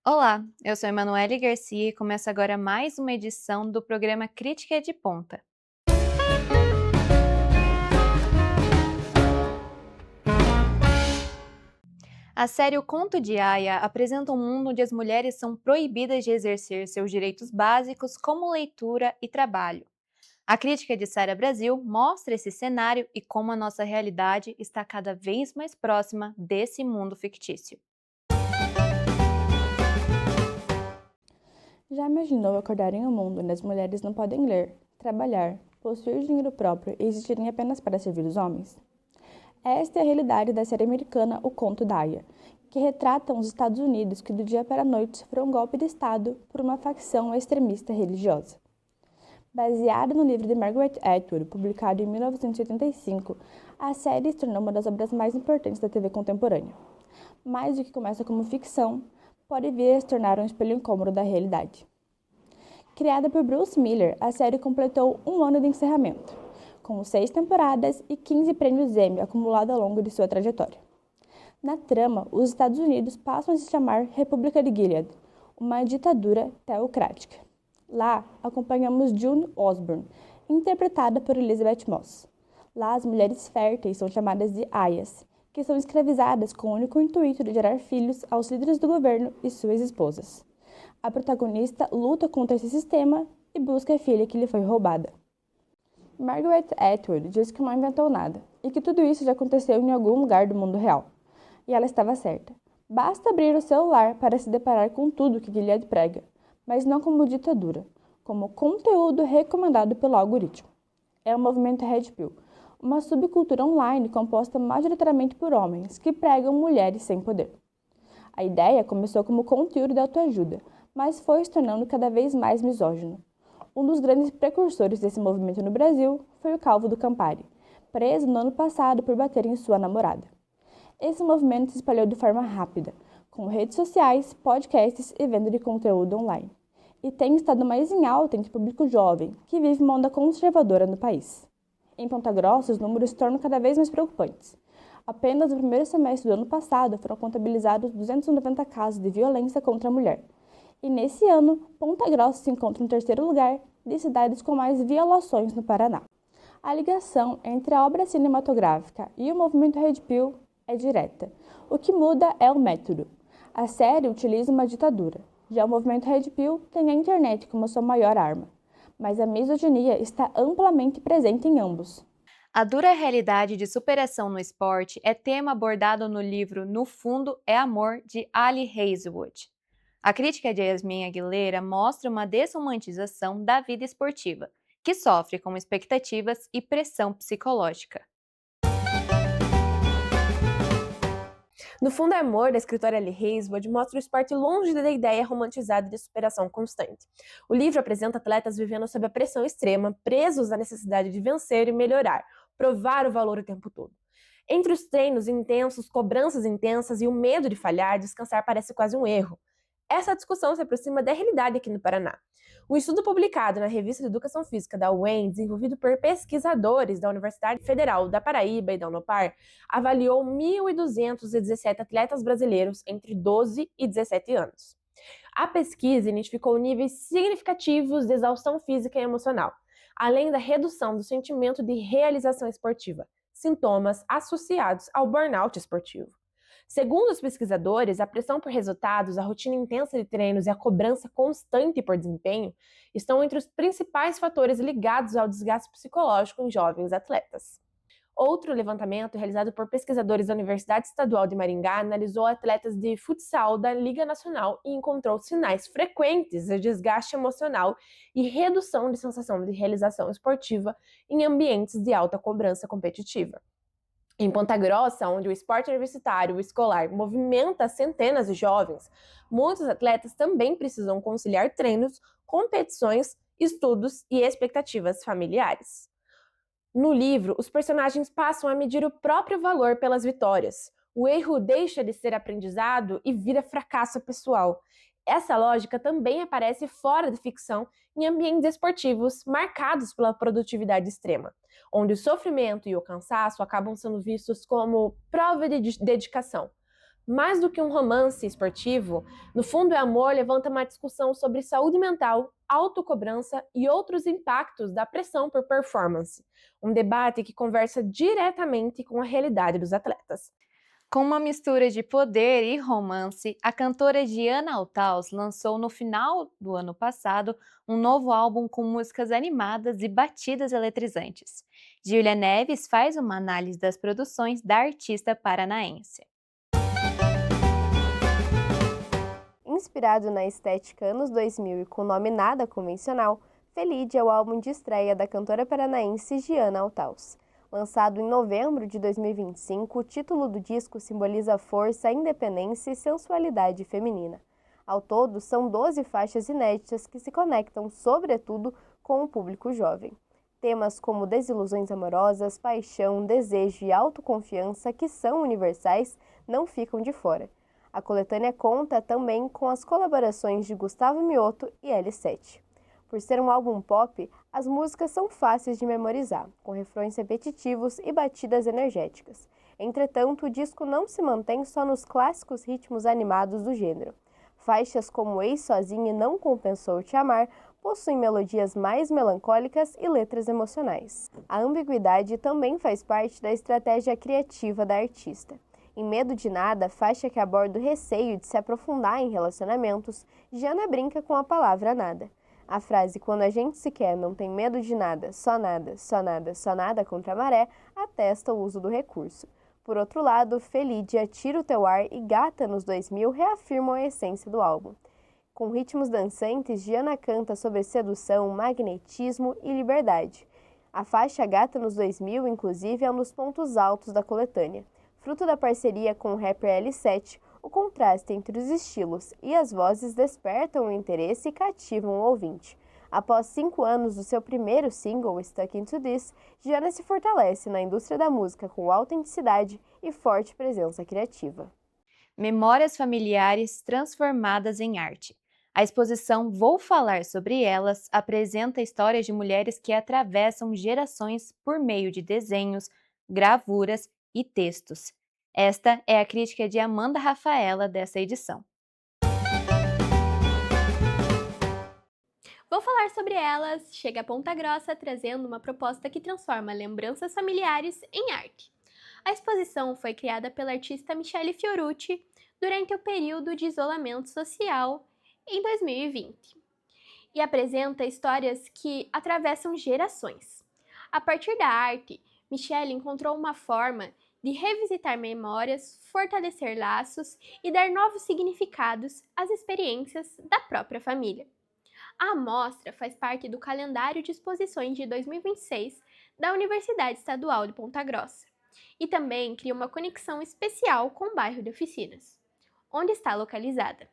Olá, eu sou Emanuele Garcia e começa agora mais uma edição do programa Crítica de Ponta. A série O Conto de Aia apresenta um mundo onde as mulheres são proibidas de exercer seus direitos básicos como leitura e trabalho. A crítica de Sara Brasil mostra esse cenário e como a nossa realidade está cada vez mais próxima desse mundo fictício. Já imaginou acordar em um mundo onde as mulheres não podem ler, trabalhar, possuir dinheiro próprio e existirem apenas para servir os homens? Esta é a realidade da série americana O Conto da Aia, que retrata os Estados Unidos que do dia para a noite sofreu um golpe de Estado por uma facção extremista religiosa. Baseada no livro de Margaret Atwood, publicado em 1985, a série se tornou uma das obras mais importantes da TV contemporânea. Mais do que começa como ficção, pode vir a se tornar um espelho incômodo da realidade. Criada por Bruce Miller, a série completou um ano de encerramento, com 6 temporadas e 15 prêmios Emmy acumulados ao longo de sua trajetória. Na trama, os Estados Unidos passam a se chamar República de Gilead, uma ditadura teocrática. Lá, acompanhamos June Osborne, interpretada por Elizabeth Moss. Lá, as mulheres férteis são chamadas de aias, que são escravizadas com o único intuito de gerar filhos aos líderes do governo e suas esposas. A protagonista luta contra esse sistema e busca a filha que lhe foi roubada. Margaret Atwood diz que não inventou nada e que tudo isso já aconteceu em algum lugar do mundo real. E ela estava certa. Basta abrir o celular para se deparar com tudo que Gilead prega, mas não como ditadura, como conteúdo recomendado pelo algoritmo. É o movimento Red Pill, uma subcultura online composta majoritariamente por homens que pregam mulheres sem poder. A ideia começou como conteúdo de autoajuda, mas foi se tornando cada vez mais misógino. Um dos grandes precursores desse movimento no Brasil foi o Calvo do Campari, preso no ano passado por bater em sua namorada. Esse movimento se espalhou de forma rápida, com redes sociais, podcasts e venda de conteúdo online. E tem estado mais em alta entre o público jovem, que vive uma onda conservadora no país. Em Ponta Grossa, os números se tornam cada vez mais preocupantes. Apenas no primeiro semestre do ano passado foram contabilizados 290 casos de violência contra a mulher. E nesse ano, Ponta Grossa se encontra no terceiro lugar de cidades com mais violações no Paraná. A ligação entre a obra cinematográfica e o movimento Red Pill é direta. O que muda é o método. A série utiliza uma ditadura. Já o movimento Red Pill tem a internet como sua maior arma. Mas a misoginia está amplamente presente em ambos. A dura realidade de superação no esporte é tema abordado no livro No Fundo é Amor, de Ali Hazelwood. A crítica de Yasmin Aguilera mostra uma desromantização da vida esportiva, que sofre com expectativas e pressão psicológica. No Fundo é Amor, da escritora Ellie Hazelwood, mostra o esporte longe da ideia romantizada de superação constante. O livro apresenta atletas vivendo sob a pressão extrema, presos à necessidade de vencer e melhorar, provar o valor o tempo todo. Entre os treinos intensos, cobranças intensas e o medo de falhar, descansar parece quase um erro. Essa discussão se aproxima da realidade aqui no Paraná. Um estudo publicado na revista de Educação Física da UEM, desenvolvido por pesquisadores da Universidade Federal da Paraíba e da Unopar, avaliou 1.217 atletas brasileiros entre 12 e 17 anos. A pesquisa identificou níveis significativos de exaustão física e emocional, além da redução do sentimento de realização esportiva, sintomas associados ao burnout esportivo. Segundo os pesquisadores, a pressão por resultados, a rotina intensa de treinos e a cobrança constante por desempenho estão entre os principais fatores ligados ao desgaste psicológico em jovens atletas. Outro levantamento, realizado por pesquisadores da Universidade Estadual de Maringá, analisou atletas de futsal da Liga Nacional e encontrou sinais frequentes de desgaste emocional e redução de sensação de realização esportiva em ambientes de alta cobrança competitiva. Em Ponta Grossa, onde o esporte universitário e escolar movimenta centenas de jovens, muitos atletas também precisam conciliar treinos, competições, estudos e expectativas familiares. No livro, os personagens passam a medir o próprio valor pelas vitórias. O erro deixa de ser aprendizado e vira fracasso pessoal. Essa lógica também aparece fora da ficção em ambientes esportivos marcados pela produtividade extrema, onde o sofrimento e o cansaço acabam sendo vistos como prova de dedicação. Mais do que um romance esportivo, No Fundo é Amor levanta uma discussão sobre saúde mental, autocobrança e outros impactos da pressão por performance. Um debate que conversa diretamente com a realidade dos atletas. Com uma mistura de poder e romance, a cantora Gianna Altaus lançou no final do ano passado um novo álbum com músicas animadas e batidas eletrizantes. Giulia Neves faz uma análise das produções da artista paranaense. Inspirado na estética anos 2000 e com nome nada convencional, Felide é o álbum de estreia da cantora paranaense Gianna Altaus. Lançado em novembro de 2025, o título do disco simboliza força, independência e sensualidade feminina. Ao todo, são 12 faixas inéditas que se conectam, sobretudo, com o público jovem. Temas como desilusões amorosas, paixão, desejo e autoconfiança, que são universais, não ficam de fora. A coletânea conta também com as colaborações de Gustavo Mioto e L7. Por ser um álbum pop, as músicas são fáceis de memorizar, com refrões repetitivos e batidas energéticas. Entretanto, o disco não se mantém só nos clássicos ritmos animados do gênero. Faixas como Ex Sozinho e Não Compensou Te Amar possuem melodias mais melancólicas e letras emocionais. A ambiguidade também faz parte da estratégia criativa da artista. Em Medo de Nada, faixa que aborda o receio de se aprofundar em relacionamentos, Gianna brinca com a palavra nada. A frase "quando a gente se quer, não tem medo de nada, só nada, só nada, só nada contra a maré" atesta o uso do recurso. Por outro lado, Felídia, Tira o Teu Ar e Gata nos 2000 reafirmam a essência do álbum. Com ritmos dançantes, Gianna canta sobre sedução, magnetismo e liberdade. A faixa Gata nos 2000, inclusive, é um dos pontos altos da coletânea. Fruto da parceria com o rapper L7, o contraste entre os estilos e as vozes despertam o interesse e cativam o ouvinte. Após 5 anos do seu primeiro single, Stuck Into This, Gianna se fortalece na indústria da música com autenticidade e forte presença criativa. Memórias familiares transformadas em arte. A exposição Vou Falar Sobre Elas apresenta histórias de mulheres que atravessam gerações por meio de desenhos, gravuras e textos. Esta é a crítica de Amanda Rafaela dessa edição. Vou Falar Sobre Elas chega a Ponta Grossa trazendo uma proposta que transforma lembranças familiares em arte. A exposição foi criada pela artista Michele Fiorucci durante o período de isolamento social em 2020 e apresenta histórias que atravessam gerações. A partir da arte, Michele encontrou uma forma de revisitar memórias, fortalecer laços e dar novos significados às experiências da própria família. A amostra faz parte do calendário de exposições de 2026 da Universidade Estadual de Ponta Grossa e também cria uma conexão especial com o bairro de Oficinas, onde está localizada.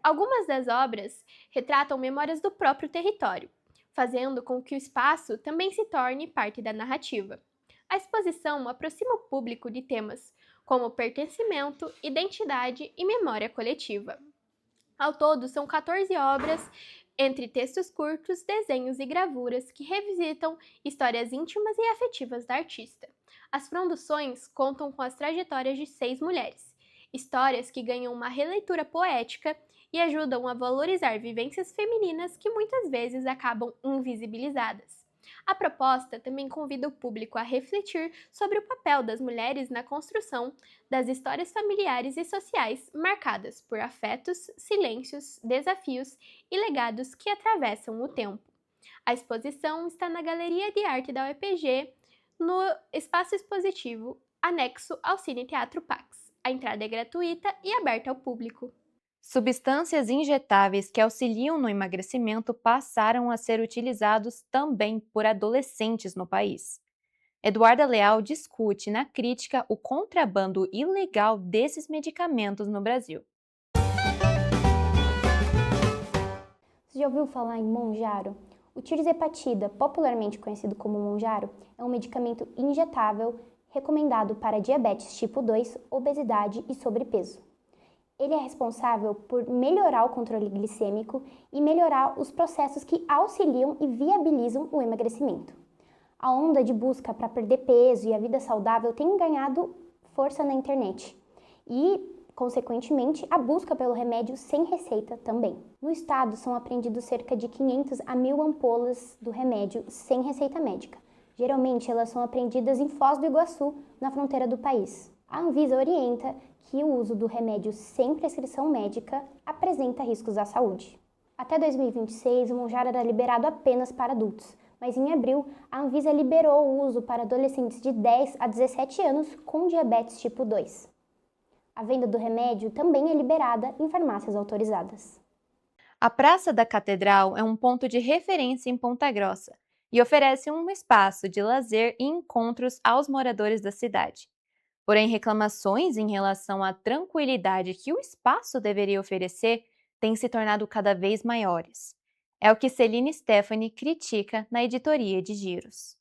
Algumas das obras retratam memórias do próprio território, fazendo com que o espaço também se torne parte da narrativa. A exposição aproxima o público de temas como pertencimento, identidade e memória coletiva. Ao todo, são 14 obras, entre textos curtos, desenhos e gravuras que revisitam histórias íntimas e afetivas da artista. As produções contam com as trajetórias de 6 mulheres, histórias que ganham uma releitura poética e ajudam a valorizar vivências femininas que muitas vezes acabam invisibilizadas. A proposta também convida o público a refletir sobre o papel das mulheres na construção das histórias familiares e sociais marcadas por afetos, silêncios, desafios e legados que atravessam o tempo. A exposição está na Galeria de Arte da UEPG, no espaço expositivo anexo ao Cine Teatro Pax. A entrada é gratuita e aberta ao público. Substâncias injetáveis que auxiliam no emagrecimento passaram a ser utilizados também por adolescentes no país. Eduarda Leal discute na crítica o contrabando ilegal desses medicamentos no Brasil. Você já ouviu falar em Monjaro? O tirzepatida, popularmente conhecido como Monjaro, é um medicamento injetável recomendado para diabetes tipo 2, obesidade e sobrepeso. Ele é responsável por melhorar o controle glicêmico e melhorar os processos que auxiliam e viabilizam o emagrecimento. A onda de busca para perder peso e a vida saudável tem ganhado força na internet. E consequentemente, a busca pelo remédio sem receita também. No estado, são apreendidos cerca de 500 a 1.000 ampolas do remédio sem receita médica. Geralmente, elas são apreendidas em Foz do Iguaçu, na fronteira do país. A Anvisa orienta que o uso do remédio sem prescrição médica apresenta riscos à saúde. Até 2026, o Monjaro era liberado apenas para adultos, mas em abril, a Anvisa liberou o uso para adolescentes de 10 a 17 anos com diabetes tipo 2. A venda do remédio também é liberada em farmácias autorizadas. A Praça da Catedral é um ponto de referência em Ponta Grossa e oferece um espaço de lazer e encontros aos moradores da cidade. Porém, reclamações em relação à tranquilidade que o espaço deveria oferecer têm se tornado cada vez maiores. É o que Celine Stephanie critica na editoria de Giros.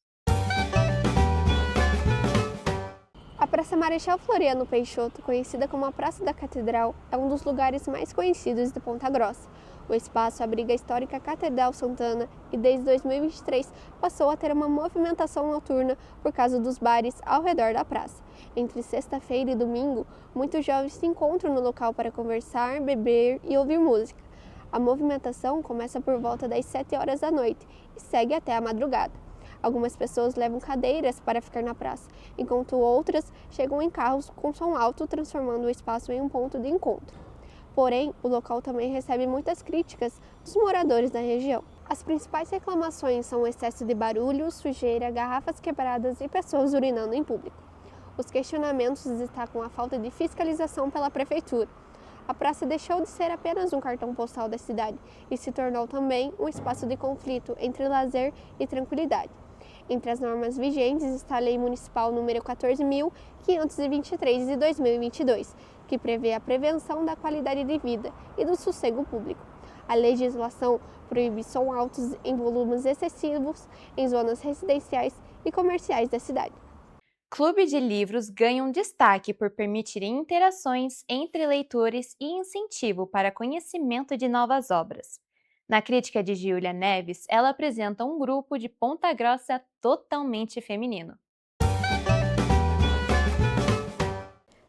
A Praça Marechal Floriano Peixoto, conhecida como a Praça da Catedral, é um dos lugares mais conhecidos de Ponta Grossa. O espaço abriga a histórica Catedral Santana e desde 2023 passou a ter uma movimentação noturna por causa dos bares ao redor da praça. Entre sexta-feira e domingo, muitos jovens se encontram no local para conversar, beber e ouvir música. A movimentação começa por volta das 7 horas da noite e segue até a madrugada. Algumas pessoas levam cadeiras para ficar na praça, enquanto outras chegam em carros com som alto, transformando o espaço em um ponto de encontro. Porém, o local também recebe muitas críticas dos moradores da região. As principais reclamações são o excesso de barulho, sujeira, garrafas quebradas e pessoas urinando em público. Os questionamentos destacam a falta de fiscalização pela prefeitura. A praça deixou de ser apenas um cartão postal da cidade e se tornou também um espaço de conflito entre lazer e tranquilidade. Entre as normas vigentes está a Lei Municipal número 14.523 de 2022, que prevê a prevenção da qualidade de vida e do sossego público. A legislação proíbe som altos em volumes excessivos em zonas residenciais e comerciais da cidade. Clube de livros ganham destaque por permitirem interações entre leitores e incentivo para conhecimento de novas obras. Na crítica de Giulia Neves, ela apresenta um grupo de Ponta Grossa totalmente feminino.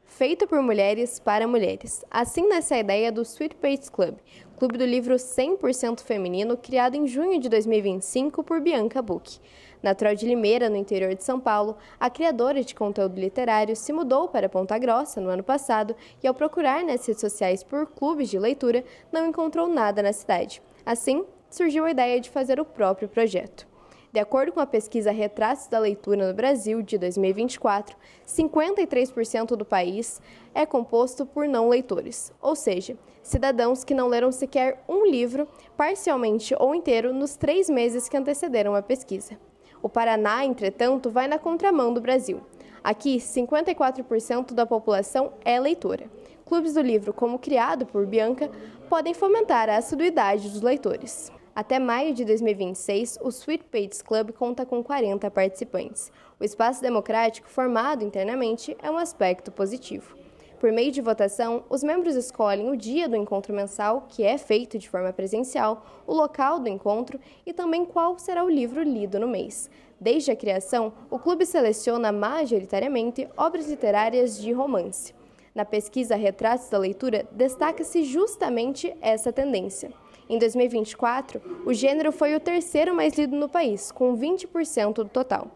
Feito por mulheres para mulheres. Assim nasce a ideia do Sweet Pates Club, clube do livro 100% feminino criado em junho de 2025 por Bianca Buch. Natural de Limeira, no interior de São Paulo, a criadora de conteúdo literário se mudou para Ponta Grossa no ano passado e, ao procurar nas redes sociais por clubes de leitura, não encontrou nada na cidade. Assim, surgiu a ideia de fazer o próprio projeto. De acordo com a pesquisa Retratos da Leitura no Brasil, de 2024, 53% do país é composto por não leitores, ou seja, cidadãos que não leram sequer um livro, parcialmente ou inteiro, nos 3 meses que antecederam a pesquisa. O Paraná, entretanto, vai na contramão do Brasil. Aqui, 54% da população é leitora. Clubes do livro, como criado por Bianca, podem fomentar a assiduidade dos leitores. Até maio de 2026, o Sweet Pates Club conta com 40 participantes. O espaço democrático formado internamente é um aspecto positivo. Por meio de votação, os membros escolhem o dia do encontro mensal, que é feito de forma presencial, o local do encontro e também qual será o livro lido no mês. Desde a criação, o clube seleciona majoritariamente obras literárias de romance. Na pesquisa Retratos da Leitura, destaca-se justamente essa tendência. Em 2024, o gênero foi o terceiro mais lido no país, com 20% do total.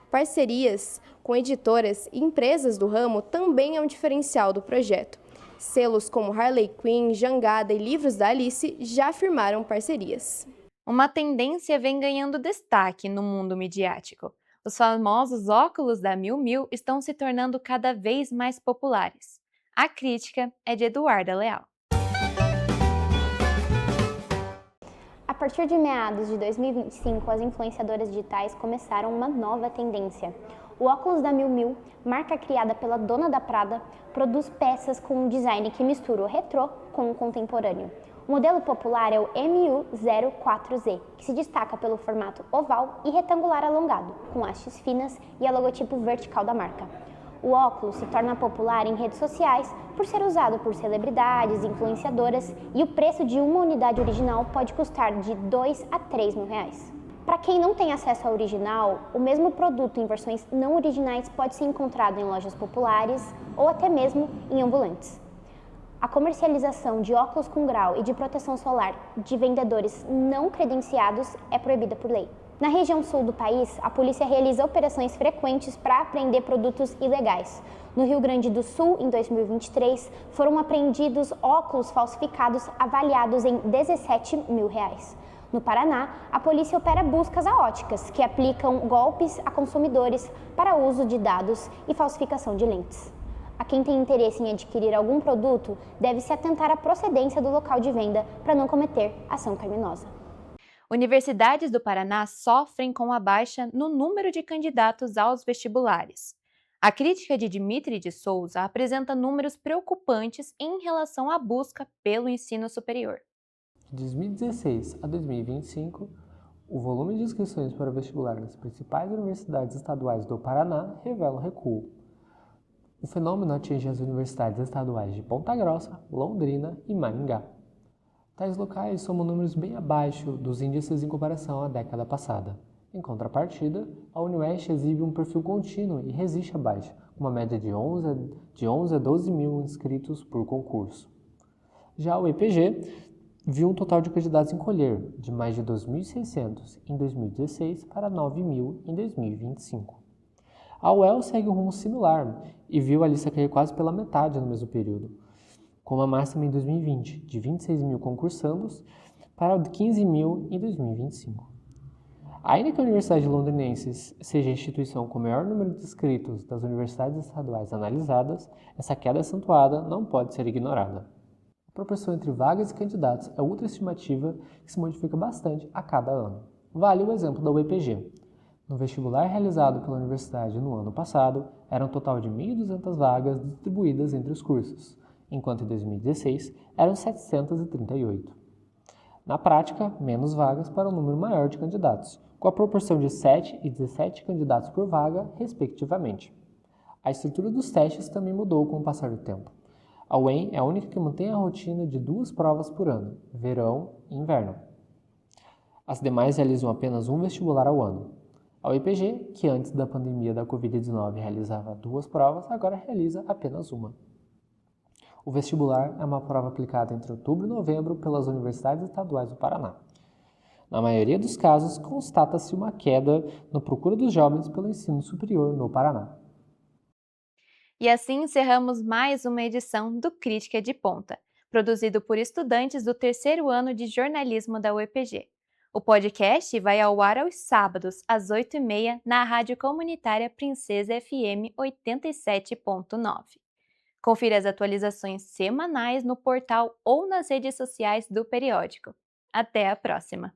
Parcerias com editoras e empresas do ramo também é um diferencial do projeto. Selos como Harley Quinn, Jangada e Livros da Alice já firmaram parcerias. Uma tendência vem ganhando destaque no mundo midiático. Os famosos óculos da Miu Miu estão se tornando cada vez mais populares. A crítica é de Eduarda Leal. A partir de meados de 2025, as influenciadoras digitais começaram uma nova tendência. O óculos da Miu Miu, marca criada pela dona da Prada, produz peças com um design que mistura o retrô com o contemporâneo. O modelo popular é o MU04Z, que se destaca pelo formato oval e retangular alongado, com hastes finas e a logotipo vertical da marca. O óculos se torna popular em redes sociais por ser usado por celebridades, influenciadoras, e o preço de uma unidade original pode custar de R$2 a R$3.000. Para quem não tem acesso ao original, o mesmo produto em versões não originais pode ser encontrado em lojas populares ou até mesmo em ambulantes. A comercialização de óculos com grau e de proteção solar de vendedores não credenciados é proibida por lei. Na região sul do país, a polícia realiza operações frequentes para apreender produtos ilegais. No Rio Grande do Sul, em 2023, foram apreendidos óculos falsificados avaliados em R$ 17 mil. No Paraná, a polícia opera buscas a óticas, que aplicam golpes a consumidores para uso de dados e falsificação de lentes. A quem tem interesse em adquirir algum produto deve se atentar à procedência do local de venda para não cometer ação criminosa. Universidades do Paraná sofrem com a baixa no número de candidatos aos vestibulares. A crítica de Dimitri de Souza apresenta números preocupantes em relação à busca pelo ensino superior. De 2016 a 2025, o volume de inscrições para o vestibular nas principais universidades estaduais do Paraná revela o recuo. O fenômeno atinge as universidades estaduais de Ponta Grossa, Londrina e Maringá. Tais locais somam números bem abaixo dos índices em comparação à década passada. Em contrapartida, a UniOeste exibe um perfil contínuo e resiste à baixa, com uma média de 11 a 12 mil inscritos por concurso. Já o EPG viu um total de candidatos encolher, de mais de 2.600 em 2016 para 9.000 em 2025. A UEL segue um rumo similar e viu a lista cair quase pela metade no mesmo período, com uma máxima em 2020 de 26 mil concursandos para 15 mil em 2025. Ainda que a Universidade Londrinense seja a instituição com o maior número de inscritos das universidades estaduais analisadas, essa queda acentuada não pode ser ignorada. A proporção entre vagas e candidatos é outra estimativa que se modifica bastante a cada ano. Vale o exemplo da UEPG. No vestibular realizado pela universidade no ano passado, era um total de 1.200 vagas distribuídas entre os cursos, enquanto em 2016 eram 738. Na prática, menos vagas para um número maior de candidatos, com a proporção de 7 e 17 candidatos por vaga, respectivamente. A estrutura dos testes também mudou com o passar do tempo. A UEM é a única que mantém a rotina de 2 provas por ano, verão e inverno. As demais realizam apenas um vestibular ao ano. A UEPG, que antes da pandemia da Covid-19 realizava 2 provas, agora realiza apenas uma. O vestibular é uma prova aplicada entre outubro e novembro pelas universidades estaduais do Paraná. Na maioria dos casos, constata-se uma queda na procura dos jovens pelo ensino superior no Paraná. E assim encerramos mais uma edição do Crítica de Ponta, produzido por estudantes do 3º ano de jornalismo da UEPG. O podcast vai ao ar aos sábados, às 8h30, na Rádio Comunitária Princesa FM 87.9. Confira as atualizações semanais no portal ou nas redes sociais do periódico. Até a próxima!